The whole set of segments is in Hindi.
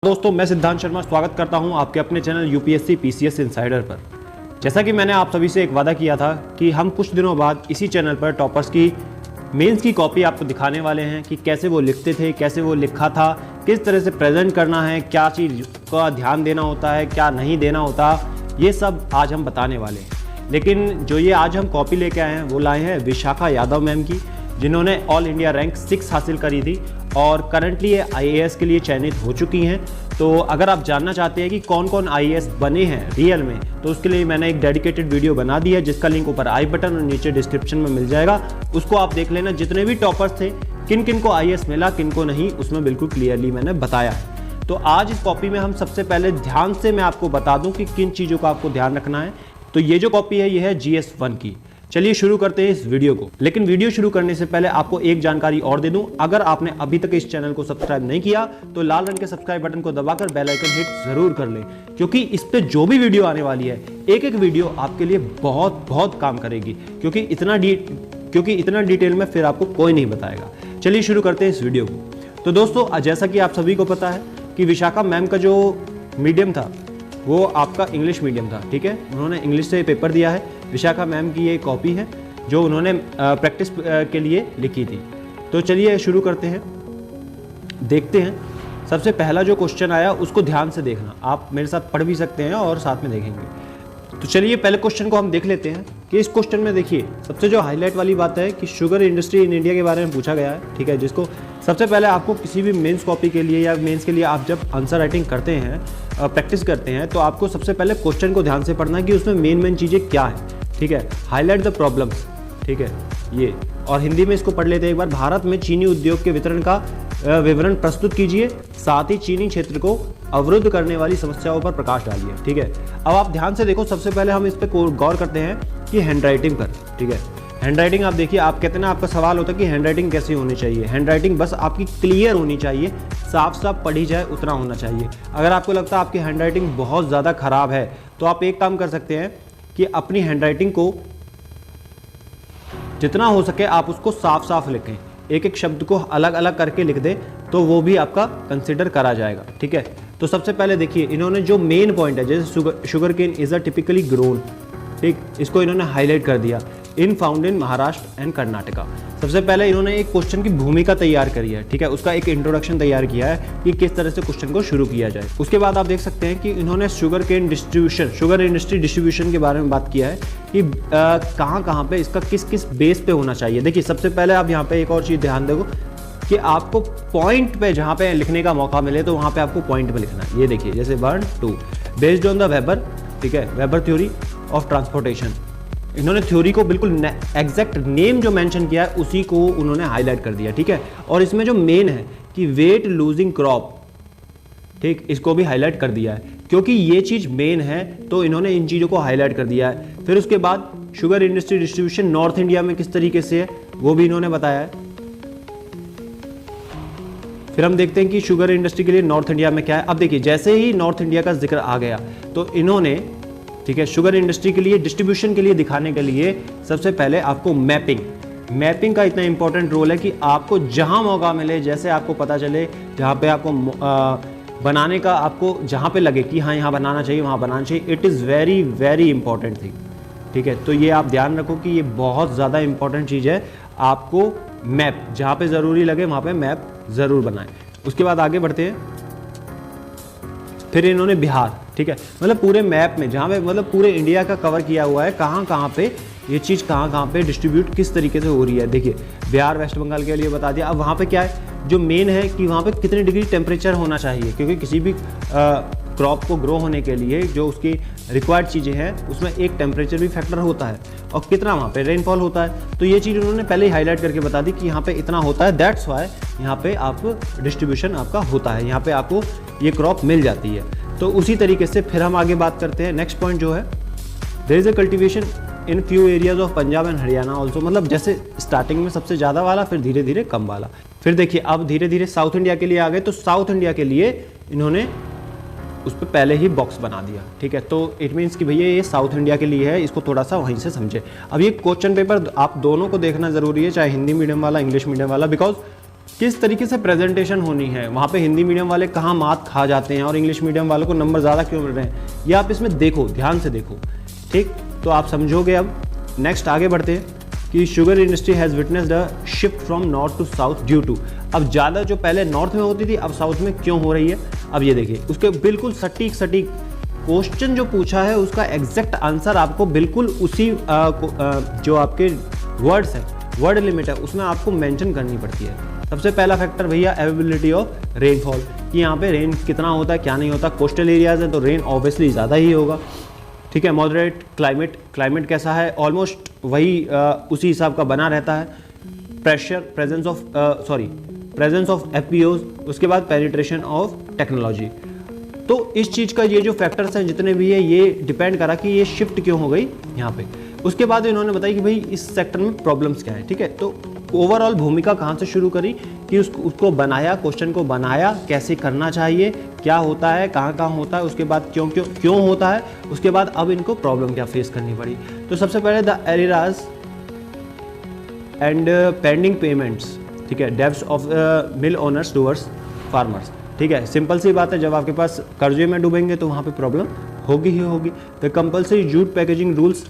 दोस्तों, मैं सिद्धांत शर्मा स्वागत करता हूं आपके अपने चैनल यूपीएससी पीसीएस इनसाइडर पर। जैसा कि मैंने आप सभी से एक वादा किया था कि हम कुछ दिनों बाद इसी चैनल पर टॉपर्स की मेंस की कॉपी आपको दिखाने वाले हैं कि कैसे वो लिखते थे, कैसे वो लिखा था, किस तरह से प्रेजेंट करना है, क्या चीज़ का ध्यान देना होता है, क्या नहीं देना होता, ये सब आज हम बताने वाले हैं। लेकिन जो ये आज हम कॉपी लेके आए हैं वो लाए हैं विशाखा यादव मैम की, जिन्होंने ऑल इंडिया रैंक 6 हासिल करी थी और करंटली ये आईएएस के लिए चयनित हो चुकी हैं। तो अगर आप जानना चाहते हैं कि कौन कौन आईएएस बने हैं रियल में, तो उसके लिए मैंने एक डेडिकेटेड वीडियो बना दी है, जिसका लिंक ऊपर आई बटन और नीचे डिस्क्रिप्शन में मिल जाएगा। उसको आप देख लेना। जितने भी टॉपर्स थे, किन किन को आईएएस मिला, किन को नहीं, उसमें बिल्कुल क्लियरली मैंने बताया है। तो आज इस कॉपी में हम सबसे पहले ध्यान से मैं आपको बता दूं कि किन चीज़ों का आपको ध्यान रखना है। तो ये जो कॉपी है ये है GS1 की। चलिए शुरू करते हैं इस वीडियो को। लेकिन वीडियो शुरू करने से पहले आपको एक जानकारी और दे दूं, अगर आपने अभी तक इस चैनल को सब्सक्राइब नहीं किया तो लाल रंग के सब्सक्राइब बटन को दबाकर बेल आइकन हिट जरूर कर लें, क्योंकि इस पे जो भी वीडियो आने वाली है, एक एक वीडियो आपके लिए बहुत बहुत काम करेगी, क्योंकि इतना डिटेल में फिर आपको कोई नहीं बताएगा। चलिए शुरू करते हैं इस वीडियो को। तो दोस्तों, जैसा कि आप सभी को पता है कि विशाखा मैम का जो मीडियम था वो आपका इंग्लिश मीडियम था। ठीक है, उन्होंने इंग्लिश से पेपर दिया है। विशाखा मैम की ये कॉपी है जो उन्होंने प्रैक्टिस के लिए लिखी थी। तो चलिए शुरू करते हैं, देखते हैं। सबसे पहला जो क्वेश्चन आया उसको ध्यान से देखना, आप मेरे साथ पढ़ भी सकते हैं और साथ में देखेंगे। तो चलिए पहले क्वेश्चन को हम देख लेते हैं कि इस क्वेश्चन में देखिए सबसे जो हाईलाइट वाली बात है कि शुगर इंडस्ट्री इन इंडिया के बारे में पूछा गया है। ठीक है, जिसको सबसे पहले आपको किसी भी मेंस कॉपी के लिए या मेंस के लिए आप जब आंसर राइटिंग करते हैं, प्रैक्टिस करते हैं, तो आपको सबसे पहले क्वेश्चन को ध्यान से पढ़ना है कि उसमें मेन चीज़ें क्या है। ठीक है, हाईलाइट द प्रॉब्लम्स। ठीक है, ये और हिंदी में इसको पढ़ लेते हैं एक बार। भारत में चीनी उद्योग के वितरण का विवरण प्रस्तुत कीजिए, साथ ही चीनी क्षेत्र को अवरुद्ध करने वाली समस्याओं पर प्रकाश डालिए। ठीक है, अब आप ध्यान से देखो, सबसे पहले हम इस पर गौर करते हैं कि हैंडराइटिंग पर। ठीक है, हैंडराइटिंग आप देखिए, आप कहते हैं ना, आपका सवाल होता है कि हैंडराइटिंग कैसी होनी चाहिए। हैंडराइटिंग बस आपकी क्लियर होनी चाहिए, साफ साफ पढ़ी जाए उतना होना चाहिए। अगर आपको लगता है आपकी हैंडराइटिंग बहुत ज़्यादा खराब है तो आप एक काम कर सकते हैं कि अपनी हैंडराइटिंग को जितना हो सके आप उसको साफ साफ लिखें, एक एक शब्द को अलग अलग करके लिख दें, तो वो भी आपका कंसिडर करा जाएगा। ठीक है, तो सबसे पहले देखिए इन्होंने जो मेन पॉइंट है, जैसे sugar cane is a typically grown, ठीक, इसको इन्होंने हाईलाइट कर दिया, in found in Maharashtra and Karnataka. सबसे पहले इन्होंने एक क्वेश्चन की भूमिका तैयार करी है। ठीक है, उसका एक इंट्रोडक्शन तैयार किया है कि किस तरह से क्वेश्चन को शुरू किया जाए। उसके बाद आप देख सकते हैं कि इन्होंने sugar cane distribution, sugar industry distribution के बारे में बात किया है कि कहाँ कहाँ पे इसका किस किस बेस पे होना चाहिए। देखिए सबसे पहले आप यहाँ पे एक और चीज़ ध्यान दो कि आपको पॉइंट पे जहाँ पे लिखने का मौका मिले तो वहाँ पे आपको पॉइंट पे लिखना है। ये देखिए जैसे 1 2 बेस्ड ऑन द वेबर। ठीक है, वेबर थ्योरी ऑफ ट्रांसपोर्टेशन। इन्होंने थ्योरी को बिल्कुल एग्जैक्ट नेम जो मेंशन किया है उसी को उन्होंने हाईलाइट कर दिया। ठीक है, और इसमें जो मेन है कि वेट लूजिंग क्रॉप, ठीक, इसको भी हाईलाइट कर दिया है, क्योंकि ये चीज़ मेन है तो इन्होंने इन चीज़ों को हाईलाइट कर दिया है। फिर उसके बाद sugar industry distribution north India में किस तरीके से है वो भी इन्होंने बताया है। फिर हम देखते हैं कि शुगर इंडस्ट्री के लिए नॉर्थ इंडिया में क्या है। अब देखिए जैसे ही नॉर्थ इंडिया का जिक्र आ गया तो इन्होंने, ठीक है, शुगर इंडस्ट्री के लिए डिस्ट्रीब्यूशन के लिए दिखाने के लिए सबसे पहले आपको मैपिंग का इतना इंपॉर्टेंट रोल है कि आपको जहां मौका मिले, जैसे आपको पता चले, जहां पे आपको बनाने का, आपको जहां पे लगे कि हाँ यहाँ बनाना चाहिए वहाँ बनाना चाहिए, it is very very important thing. ठीक है, तो ये आप ध्यान रखो कि ये बहुत ज़्यादा इंपॉर्टेंट चीज़ है। आपको मैप जहाँ पे ज़रूरी लगे वहाँ पे मैप ज़रूर बनाएं। उसके बाद आगे बढ़ते हैं। फिर इन्होंने बिहार, ठीक है, मतलब पूरे मैप में जहाँ पे, मतलब पूरे इंडिया का कवर किया हुआ है, कहाँ कहाँ पे ये चीज़ कहाँ पे डिस्ट्रीब्यूट किस तरीके से हो रही है। देखिए बिहार वेस्ट बंगाल के लिए बता दिया। अब वहाँ पे क्या है, जो मेन है कि वहाँ पे कितने डिग्री टेम्परेचर होना चाहिए, क्योंकि किसी भी क्रॉप को ग्रो होने के लिए जो उसकी रिक्वायर्ड चीज़ें हैं उसमें एक टेम्परेचर भी फैक्टर होता है और कितना वहाँ पे रेनफॉल होता है। तो ये चीज़ उन्होंने पहले ही हाईलाइट करके बता दी कि यहाँ पे इतना होता है, दैट्स वाई यहाँ पे आप डिस्ट्रीब्यूशन आपका होता है, यहाँ पे आपको ये क्रॉप मिल जाती है। तो उसी तरीके से फिर हम आगे बात करते हैं। नेक्स्ट पॉइंट जो है, there is a cultivation in few areas of Punjab and Haryana also, मतलब जैसे स्टार्टिंग में सबसे ज़्यादा वाला, फिर धीरे धीरे कम वाला। फिर देखिए अब धीरे धीरे साउथ इंडिया के लिए आ गए, तो साउथ इंडिया के लिए इन्होंने उस पर पहले ही बॉक्स बना दिया। ठीक है, तो इट मीन्स कि भैया ये साउथ इंडिया के लिए है, इसको थोड़ा सा वहीं से समझे। अब ये क्वेश्चन पेपर आप दोनों को देखना ज़रूरी है, चाहे हिंदी मीडियम वाला इंग्लिश मीडियम वाला, बिकॉज किस तरीके से प्रेजेंटेशन होनी है, वहाँ पे हिंदी मीडियम वाले कहाँ मात खा जाते हैं और इंग्लिश मीडियम वालों को नंबर ज़्यादा क्यों मिल रहे हैं, ये आप इसमें देखो, ध्यान से देखो, ठीक। तो आप समझोगे। अब नेक्स्ट आगे बढ़ते हैं कि sugar industry has witnessed a shift from north to south due to. अब ज़्यादा जो पहले नॉर्थ में होती थी अब साउथ में क्यों हो रही है, अब ये देखिए उसके बिल्कुल सटीक क्वेश्चन जो पूछा है उसका एग्जैक्ट आंसर आपको बिल्कुल उसी जो आपके वर्ड्स हैं, वर्ड लिमिट है, उसमें आपको मेंशन करनी पड़ती है। सबसे पहला फैक्टर भैया अवेलेबिलिटी ऑफ रेनफॉल, कि यहाँ पे रेन कितना होता है क्या नहीं होता। कोस्टल एरियाज है तो रेन ऑब्वियसली ज़्यादा ही होगा, ठीक है। मॉडरेट क्लाइमेट कैसा है, ऑलमोस्ट वही उसी हिसाब का बना रहता है। प्रेजेंस ऑफ एफपीओज, उसके बाद पेनिट्रेशन ऑफ टेक्नोलॉजी। तो इस चीज़ का ये जो फैक्टर्स हैं जितने भी है ये डिपेंड करा कि ये शिफ्ट क्यों हो गई यहाँ पे। उसके बाद इन्होंने बताया कि भाई इस सेक्टर में प्रॉब्लम्स क्या है, ठीक है। तो ओवरऑल भूमिका कहाँ से शुरू करी कि उसको बनाया, क्वेश्चन को बनाया, कैसे करना चाहिए, क्या होता है, कहाँ होता है, उसके बाद क्यों होता है, उसके बाद अब इनको प्रॉब्लम क्या फेस करनी पड़ी। तो सबसे पहले द एरिराज एंड पेंडिंग पेमेंट्स, ठीक है, debts of mill owners towards farmers, ठीक है। सिंपल सी बात है, जब आपके पास कर्जे में डूबेंगे तो वहाँ पे प्रॉब्लम होगी ही होगी। The compulsory jute packaging rules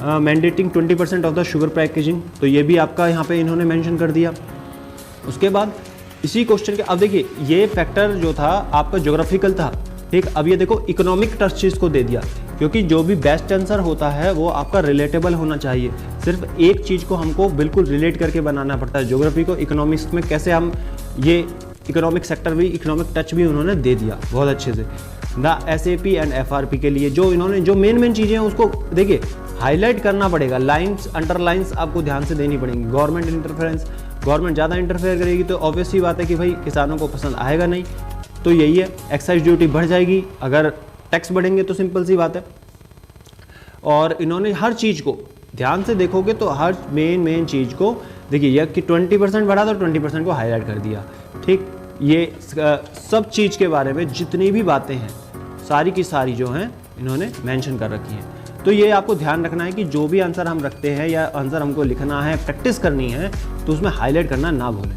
mandating 20% of the sugar packaging, तो ये भी आपका यहाँ पे इन्होंने मेंशन कर दिया। उसके बाद इसी क्वेश्चन के अब देखिए ये फैक्टर जो था आपका ज्योग्राफिकल था, ठीक। अब ये देखो इकोनॉमिक टच चीज़ को दे दिया, क्योंकि जो भी बेस्ट आंसर होता है वो आपका रिलेटेबल होना चाहिए। सिर्फ एक चीज़ को हमको बिल्कुल रिलेट करके बनाना पड़ता है। ज्योग्राफी को इकोनॉमिक्स में कैसे हम ये इकोनॉमिक सेक्टर भी, इकोनॉमिक टच भी उन्होंने दे दिया बहुत अच्छे से। द SAP एंड FRP के लिए जो इन्होंने जो मेन चीज़ें हैं उसको देखिए हाईलाइट करना पड़ेगा, लाइंस अंडरलाइंस आपको ध्यान से देनी पड़ेंगी। गवर्नमेंट इंटरफेरेंस, गवर्नमेंट ज़्यादा इंटरफेयर करेगी तो ऑब्वियस ही बात है कि भाई किसानों को पसंद आएगा नहीं, तो यही है। एक्साइज ड्यूटी बढ़ जाएगी, अगर टैक्स बढ़ेंगे तो सिंपल सी बात है। और इन्होंने हर चीज़ को ध्यान से देखोगे तो हर मेन चीज़ को देखिए, यह कि 20% बढ़ा तो 20% को हाईलाइट कर दिया, ठीक। ये सब चीज़ के बारे में जितनी भी बातें हैं सारी की सारी जो हैं इन्होंने मेंशन कर रखी हैं। तो ये आपको ध्यान रखना है कि जो भी आंसर हम रखते हैं या आंसर हमको लिखना है, प्रैक्टिस करनी है, तो उसमें हाईलाइट करना ना भूलें।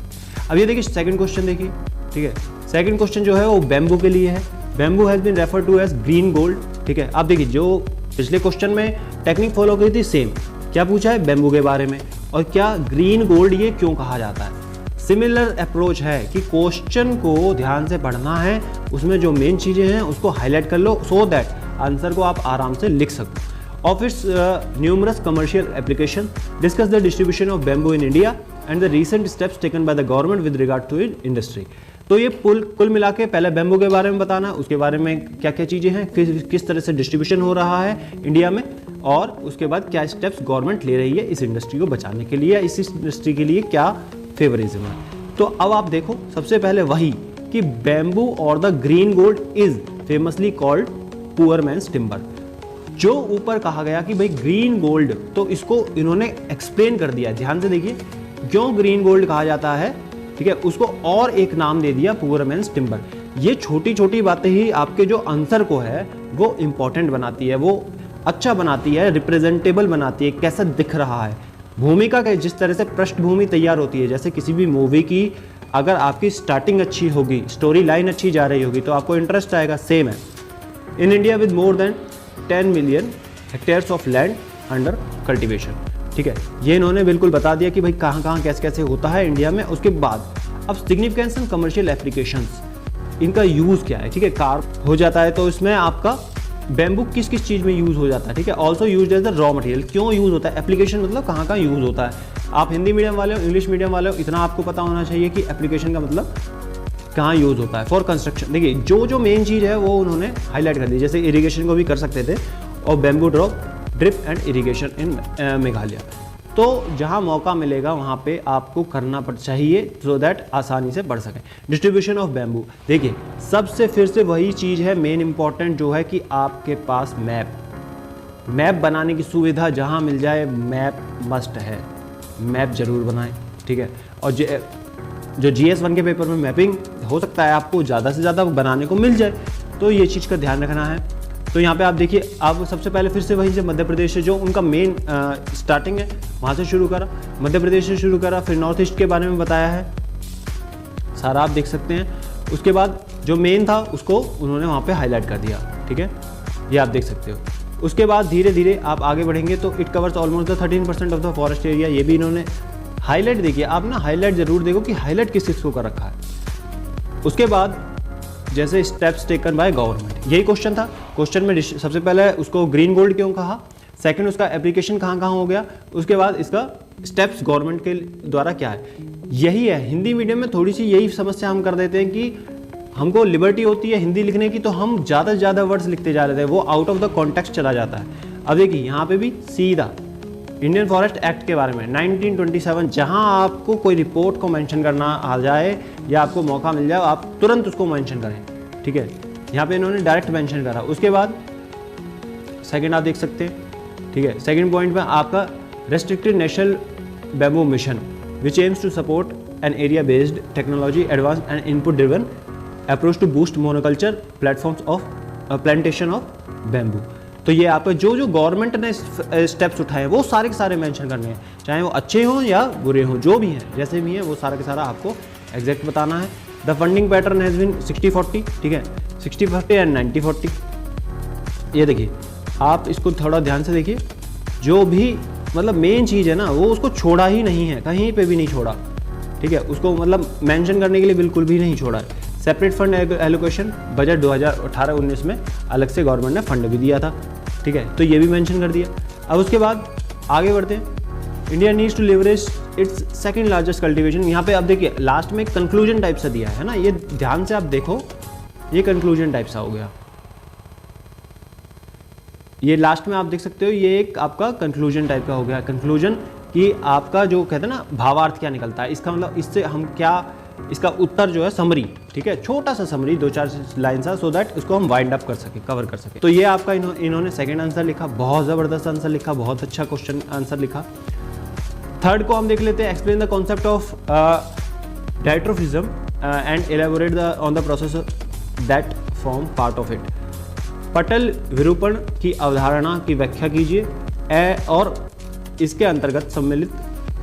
अब ये देखिए सेकंड क्वेश्चन देखिए, ठीक है। सेकंड क्वेश्चन जो है वो बैम्बू के लिए है। Bamboo has been refer to as green gold, ठीक है। अब देखिए जो पिछले क्वेश्चन में टेक्निक फॉलो की थी सेम, क्या पूछा है बैम्बू के बारे में, और क्या ग्रीन गोल्ड ये क्यों कहा जाता है। सिमिलर अप्रोच है कि क्वेश्चन को ध्यान से पढ़ना है, उसमें जो मेन चीज़ें हैं उसको हाईलाइट कर लो, सो दैट आंसर को आप आराम से लिख सको। Of its numerous commercial application, discuss the distribution of bamboo in India and the recent steps taken by the government with regard to industry। तो ये कुल मिला के पहले बैम्बू के बारे में बताना, उसके बारे में क्या क्या चीज़ें हैं, किस तरह से डिस्ट्रीब्यूशन हो रहा है इंडिया में, और उसके बाद क्या स्टेप्स गवर्नमेंट ले रही है इस इंडस्ट्री को बचाने के लिए, इस इंडस्ट्री के लिए क्या फेवरिज्म है। तो अब आप देखो सबसे पहले वही कि बैम्बू और the green gold is famously called poor man's timber. जो ऊपर कहा गया कि भाई ग्रीन गोल्ड, तो इसको इन्होंने एक्सप्लेन कर दिया। ध्यान से देखिए क्यों ग्रीन गोल्ड कहा जाता है, ठीक है, उसको और एक नाम दे दिया पुअर मैन्स टिम्बर। ये छोटी छोटी बातें ही आपके जो आंसर को है वो इंपॉर्टेंट बनाती है, वो अच्छा बनाती है, रिप्रेजेंटेबल बनाती है, कैसा दिख रहा है। भूमिका का जिस तरह से पृष्ठभूमि तैयार होती है, जैसे किसी भी मूवी की अगर आपकी स्टार्टिंग अच्छी होगी, स्टोरी लाइन अच्छी जा रही होगी तो आपको इंटरेस्ट आएगा। सेम है in India with more than 10 million hectares of land under cultivation, ठीक है। ये इन्होंने बिल्कुल बता दिया कि भाई कहाँ कैसे होता है इंडिया में। उसके बाद अब सिग्निफिकेंस एंड कमर्शियल एप्लीकेशंस, इनका यूज़ क्या है, ठीक है। कार हो जाता है तो इसमें आपका बैम्बू किस चीज़ में यूज़ हो जाता है, ठीक है। Also use as the raw material, क्यों यूज़ होता है, एप्लीकेशन मतलब कहाँ यूज़ होता है। आप हिंदी मीडियम वाले हो, इंग्लिश मीडियम वाले हो, इतना आपको पता होना चाहिए कि एप्लीकेशन का मतलब कहाँ यूज़ होता है। फॉर कंस्ट्रक्शन देखिए जो मेन चीज़ है वो उन्होंने हाईलाइट कर दी, जैसे इरिगेशन को भी कर सकते थे, और बैम्बू ड्रिप एंड इरिगेशन इन मेघालय। तो जहाँ मौका मिलेगा वहाँ पे आपको करना चाहिए सो दैट आसानी से बढ़ सके। डिस्ट्रीब्यूशन ऑफ बैम्बू देखिए सबसे फिर से वही चीज़ है मेन इंपॉर्टेंट, जो है कि आपके पास मैप बनाने की सुविधा जहाँ मिल जाए, मैप मस्ट है, मैप जरूर बनाएं, ठीक है। और जो GS1 के पेपर में मैपिंग हो सकता है आपको ज़्यादा से ज़्यादा बनाने को मिल जाए, तो ये चीज़ का ध्यान रखना है। तो यहाँ पे आप देखिए, आप सबसे पहले फिर से वहीं से मध्य प्रदेश से जो उनका मेन स्टार्टिंग है वहाँ से शुरू करा, मध्य प्रदेश से शुरू करा, फिर नॉर्थ ईस्ट के बारे में बताया है सारा, आप देख सकते हैं। उसके बाद जो मेन था उसको उन्होंने वहाँ पे हाईलाइट कर दिया, ठीक है, ये आप देख सकते हो। उसके बाद धीरे धीरे आप आगे बढ़ेंगे तो it covers almost the 13% of the forest area, ये भी इन्होंने हाईलाइट। देखिए आप ना हाईलाइट जरूर देखो कि हाईलाइट किस चीज़ को कर रखा है। उसके बाद जैसे स्टेप्स टेकन बाय गवर्नमेंट, यही क्वेश्चन था। क्वेश्चन में सबसे पहले उसको ग्रीन गोल्ड क्यों कहा, सेकंड उसका एप्लीकेशन कहाँ कहाँ हो गया, उसके बाद इसका स्टेप्स गवर्नमेंट के द्वारा क्या है। यही है हिंदी मीडियम में थोड़ी सी यही समस्या हम कर देते हैं कि हमको लिबर्टी होती है हिंदी लिखने की, तो हम ज़्यादा से ज़्यादा वर्ड्स लिखते जा रहे थे, वो आउट ऑफ द कॉन्टेक्स्ट चला जाता है। अब देखिए यहाँ पे भी सीधा इंडियन फॉरेस्ट एक्ट के बारे में 1927, जहाँ आपको कोई रिपोर्ट को मेंशन करना आ जाए या आपको मौका मिल जाए आप तुरंत उसको मेंशन करें, ठीक है। यहाँ पे इन्होंने डायरेक्ट मेंशन करा। उसके बाद सेकंड आप देख सकते हैं, ठीक है, सेकंड पॉइंट में आपका restricted national bamboo mission which aims to support an area based technology advance and input driven approach to boost monoculture platforms of plantation of bamboo. तो ये आपको जो जो गवर्नमेंट ने स्टेप्स उठाए हैं वो सारे के सारे मेंशन करने हैं, चाहे वो अच्छे हों या बुरे हों, जो भी हैं जैसे भी हैं वो सारा के सारा आपको एग्जैक्ट बताना है। The funding pattern has been 60-40, ठीक है, 60-40 एंड 90-40। ये देखिए आप इसको थोड़ा ध्यान से देखिए, जो भी मतलब मेन चीज़ है ना वो उसको छोड़ा ही नहीं है, कहीं पे भी नहीं छोड़ा, ठीक है, उसको मतलब मेंशन करने के लिए बिल्कुल भी नहीं छोड़ा है। सेपरेट फंड एलोकेशन बजट 2018-19 में अलग से गवर्नमेंट ने फंड भी दिया था, ठीक है, तो ये भी मेंशन कर दिया। अब उसके बाद आगे बढ़ते हैं। India needs to leverage its second largest cultivation. यहाँ पे आप देखिए लास्ट में एक कंक्लूजन टाइप सा दिया है ना, ये ध्यान से आप देखो, ये कंक्लूजन टाइप सा हो गया, ये लास्ट में आप देख सकते हो, ये एक आपका कंक्लूजन टाइप का हो गया। कंक्लूजन कि आपका जो कहते हैं ना भावार्थ क्या निकलता है, इसका मतलब इससे हम क्या, इसका उत्तर जो है समरी, ठीक है, छोटा सा समरी 2-4 लाइन सा, सो दैट इसको हम वाइंड अप कर सके, कवर कर सके। तो ये आपका इन्होंने सेकंड आंसर लिखा, बहुत ज़बरदस्त आंसर लिखा, बहुत अच्छा क्वेश्चन आंसर लिखा। थर्ड को हम देख लेते हैं, explain the concept of diastrophism and elaborate on the process that form part of it. पटल विरूपण की अवधारणा की व्याख्या कीजिए और इसके अंतर्गत सम्मिलित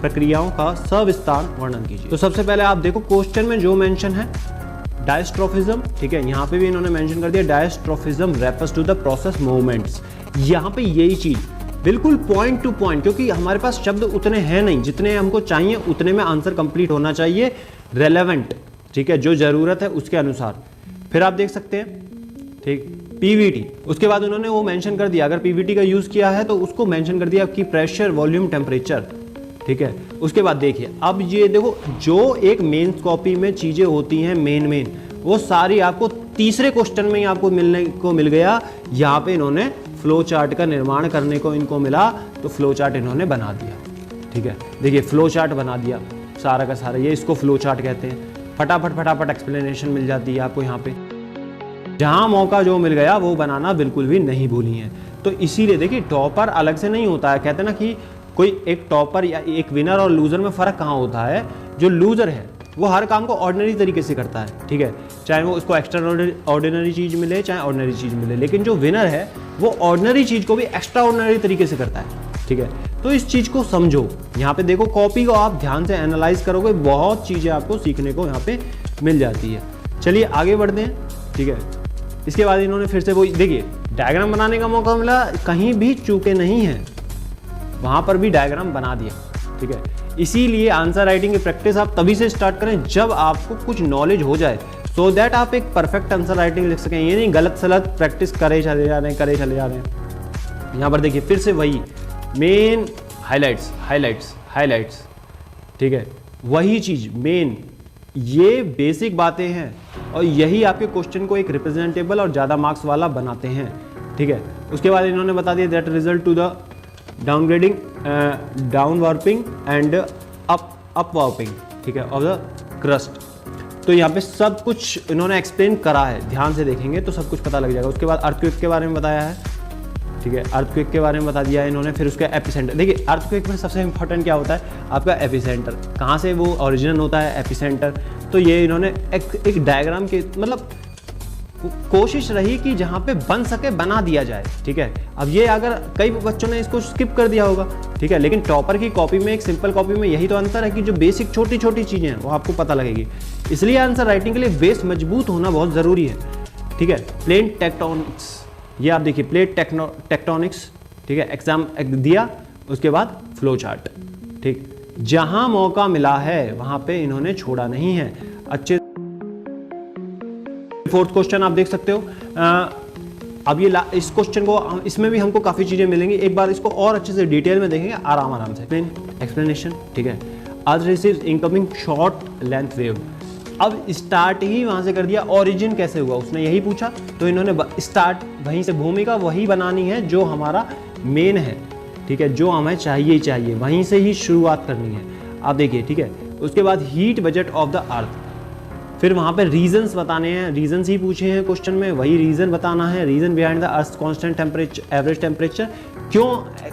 प्रक्रियाओं का सविस्तार वर्णन कीजिए। तो सबसे पहले आप देखो क्वेश्चन में जो मेंशन है डायस्ट्रोफिज्म, ठीक है, यहाँ पे भी इन्होंने मेंशन कर दिया diastrophism refers to the process movements. यहाँ पे यही चीज बिल्कुल पॉइंट टू पॉइंट, क्योंकि हमारे पास शब्द उतने हैं नहीं, जितने हमको चाहिए उतने में आंसर कंप्लीट होना चाहिए, रेलेवेंट, ठीक है, जो जरूरत है उसके अनुसार। फिर आप देख सकते हैं, ठीक, पीवीटी, उसके बाद उन्होंने वो मेंशन कर दिया, अगर पीवीटी का यूज किया है तो उसको मेंशन कर दिया कि प्रेशर, वॉल्यूम, टेम्परेचर, ठीक है। उसके बाद देखिए, अब ये देखो जो एक मेंस कॉपी में चीजें होती हैं मेन वो सारी आपको तीसरे क्वेश्चन में ही आपको मिलने को मिल गया। यहाँ पे इन्होंने फ्लो चार्ट का निर्माण करने को इनको मिला, तो फ्लो चार्ट इन्होंने बना दिया, ठीक है। देखिए फ्लो चार्ट बना दिया सारा का सारा, ये इसको फ्लो चार्ट कहते हैं। फटाफट एक्सप्लेनेशन मिल जाती है आपको यहाँ पे, जहाँ मौका जो मिल गया वो बनाना बिल्कुल भी नहीं भूली है। तो इसीलिए देखिए टॉपर अलग से नहीं होता है, कहते हैं ना कि कोई एक टॉपर या एक विनर और लूजर में फ़र्क कहाँ होता है। जो लूजर है वो हर काम को ऑर्डिनरी तरीके से करता है, ठीक है, चाहे वो उसको एक्स्ट्रा ऑर्डिनरी चीज़ मिले चाहे ऑर्डिनरी चीज़ मिले, लेकिन जो विनर है वो ऑर्डिनरी चीज़ को भी एक्स्ट्रा ऑर्डिनरी तरीके से करता है, ठीक है। तो इस चीज़ को समझो, यहाँ पे देखो कॉपी को आप ध्यान से एनालाइज करोगे, बहुत चीज़ें आपको सीखने को यहाँ पे मिल जाती है। चलिए आगे बढ़ते हैं, ठीक है। इसके बाद इन्होंने फिर से वो देखिए डायग्राम बनाने का मौका मिला, कहीं भी चूके नहीं हैं, वहाँ पर भी डायग्राम बना दिया, ठीक है। इसीलिए आंसर राइटिंग की प्रैक्टिस आप तभी से स्टार्ट करें जब आपको कुछ नॉलेज हो जाए, सो दैट आप एक परफेक्ट आंसर राइटिंग लिख सकें। ये नहीं गलत सलत प्रैक्टिस करे चले जा रहे हैं। यहाँ पर देखिए फिर से वही मेन हाईलाइट्स, ठीक है, वही चीज़ मेन, ये बेसिक बातें हैं और यही आपके क्वेश्चन को एक रिप्रेजेंटेबल और ज़्यादा मार्क्स वाला बनाते हैं, ठीक है। उसके बाद इन्होंने बता दिया that result to the downgrading, down warping and up warping, ठीक है, ऑफ द क्रस्ट। तो यहाँ पे सब कुछ इन्होंने एक्सप्लेन करा है, ध्यान से देखेंगे तो सब कुछ पता लग जाएगा। उसके बाद अर्थक्वेक के बारे में बताया है, ठीक है, अर्थक्वेक के बारे में बता दिया है इन्होंने। फिर उसका एपिसेंटर, देखिए अर्थक्वेक में सबसे इंपॉर्टेंट क्या होता है, आपका एपिसेंटर, कहाँ से वो ओरिजिन होता है एपिसेंटर। तो ये इन्होंने एक डायग्राम के मतलब कोशिश रही कि जहाँ पे बन सके बना दिया जाए, ठीक है। अब ये अगर कई बच्चों ने इसको स्किप कर दिया होगा, ठीक है, लेकिन टॉपर की कॉपी में एक सिंपल कॉपी में यही तो अंतर है कि जो बेसिक छोटी छोटी चीज़ें हैं वो आपको पता लगेगी। इसलिए आंसर राइटिंग के लिए बेस मजबूत होना बहुत ज़रूरी है, ठीक है। प्लेट टेक्टोनिक्स, ये आप देखिए प्लेट टेक्टोनिक्स, ठीक है, एग्जाम दिया, उसके बाद फ्लो चार्ट, ठीक। जहाँ मौका मिला है वहाँ पे इन्होंने छोड़ा नहीं है। अच्छे फोर्थ क्वेश्चन आप देख सकते हो। अब ये इस क्वेश्चन को, इसमें भी हमको काफ़ी चीज़ें मिलेंगी, एक बार इसको और अच्छे से डिटेल में देखेंगे आराम से। एक्सप्लेनेशन, ठीक है। Earth receives incoming short length wave. अब स्टार्ट ही वहाँ से कर दिया, ओरिजिन कैसे हुआ उसने यही पूछा, तो इन्होंने स्टार्ट वहीं से, भूमिका वही बनानी है जो हमारा मेन है, ठीक है, जो हमें चाहिए ही चाहिए, वहीं से ही शुरुआत करनी है। आप देखिए, ठीक है। उसके बाद heat budget of the earth, फिर वहाँ पे रीजंस बताने हैं, रीजंस ही पूछे हैं क्वेश्चन में, वही रीजन बताना है। Reason behind the earth constant temperature, average temperature क्यों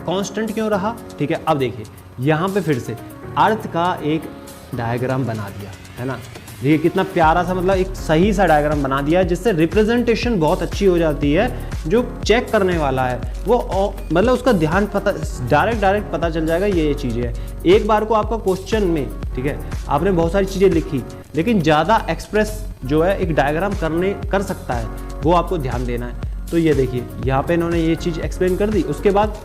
कांस्टेंट क्यों रहा, ठीक है। अब देखिए यहाँ पे फिर से अर्थ का एक डायग्राम बना दिया है ना, देखिए कितना प्यारा सा, मतलब एक सही सा डायग्राम बना दिया जिससे रिप्रेजेंटेशन बहुत अच्छी हो जाती है। जो चेक करने वाला है वो मतलब उसका ध्यान पता, डायरेक्ट पता चल जाएगा ये चीज़ें है। एक बार को आपका क्वेश्चन में, ठीक है, आपने बहुत सारी चीज़ें लिखी, लेकिन ज़्यादा एक्सप्रेस जो है एक डायग्राम कर सकता है, वो आपको ध्यान देना है। तो ये देखिए यहाँ पे इन्होंने ये चीज़ एक्सप्लेन कर दी। उसके बाद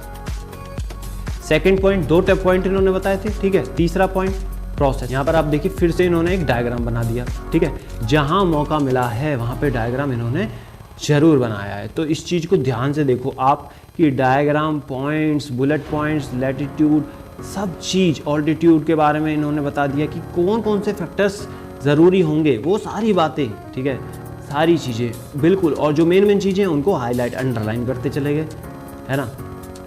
सेकंड पॉइंट, 2 पॉइंट इन्होंने बताए थे, ठीक है। तीसरा पॉइंट प्रोसेस, यहाँ पर आप देखिए फिर से इन्होंने एक डायग्राम बना दिया, ठीक है। जहाँ मौका मिला है वहाँ पे डायग्राम इन्होंने जरूर बनाया है। तो इस चीज़ को ध्यान से देखो आप कि diagram, points, bullet points, latitude, सब चीज़, ऑल्टीट्यूड के बारे में इन्होंने बता दिया कि कौन कौन से फैक्टर्स ज़रूरी होंगे, वो सारी बातें, ठीक है, सारी चीज़ें बिल्कुल। और जो मेन चीज़ें हैं उनको हाईलाइट, अंडरलाइन करते चले गए, है ना।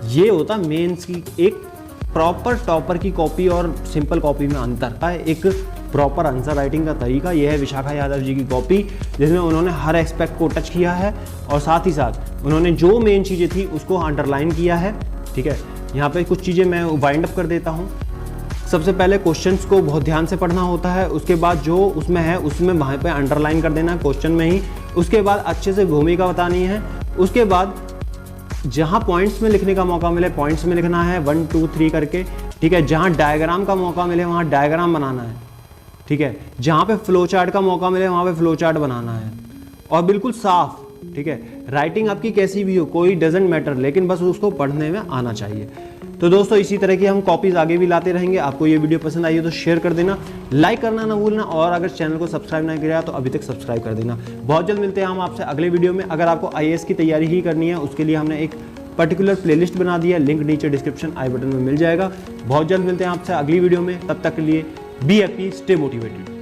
ये होता मेंस की एक प्रॉपर टॉपर की कॉपी और सिंपल कॉपी में अंतर है। एक प्रॉपर आंसर राइटिंग का तरीका यह है विशाखा यादव जी की कॉपी, जिसमें उन्होंने हर एस्पेक्ट को टच किया है और साथ ही साथ उन्होंने जो मेन चीज़ें थी उसको अंडरलाइन किया है, ठीक है। यहाँ पे कुछ चीज़ें मैं वाइंड अप कर देता हूँ। सबसे पहले क्वेश्चंस को बहुत ध्यान से पढ़ना होता है, उसके बाद जो उसमें है उसमें वहाँ पे अंडरलाइन कर देना क्वेश्चन में ही। उसके बाद अच्छे से भूमिका बतानी है। उसके बाद जहाँ पॉइंट्स में लिखने का मौका मिले पॉइंट्स में लिखना है 1 2 3 करके, ठीक है। जहाँ डायग्राम का मौका मिले वहाँ डायग्राम बनाना है, ठीक है। जहाँ पे फ्लो चार्ट का मौका मिले वहाँ पे फ्लो चार्ट बनाना है और बिल्कुल साफ, ठीक है। राइटिंग आपकी कैसी भी हो, कोई डजेंट मैटर, लेकिन बस उसको पढ़ने में आना चाहिए। तो दोस्तों इसी तरह की हम कॉपीज आगे भी लाते रहेंगे। आपको ये वीडियो पसंद आई है तो शेयर कर देना, लाइक करना ना भूलना, और अगर चैनल को सब्सक्राइब नहीं किया तो अभी तक सब्सक्राइब कर देना। बहुत जल्द मिलते हैं हम आपसे अगले वीडियो में। अगर आपको IAS की तैयारी ही करनी है उसके लिए हमने एक पर्टिकुलर प्लेलिस्ट बना दिया है, लिंक नीचे डिस्क्रिप्शन आई बटन में मिल जाएगा। बहुत जल्द मिलते हैं आपसे अगली वीडियो में, तब तक के लिए बी हैप्पी, स्टे मोटिवेटेड।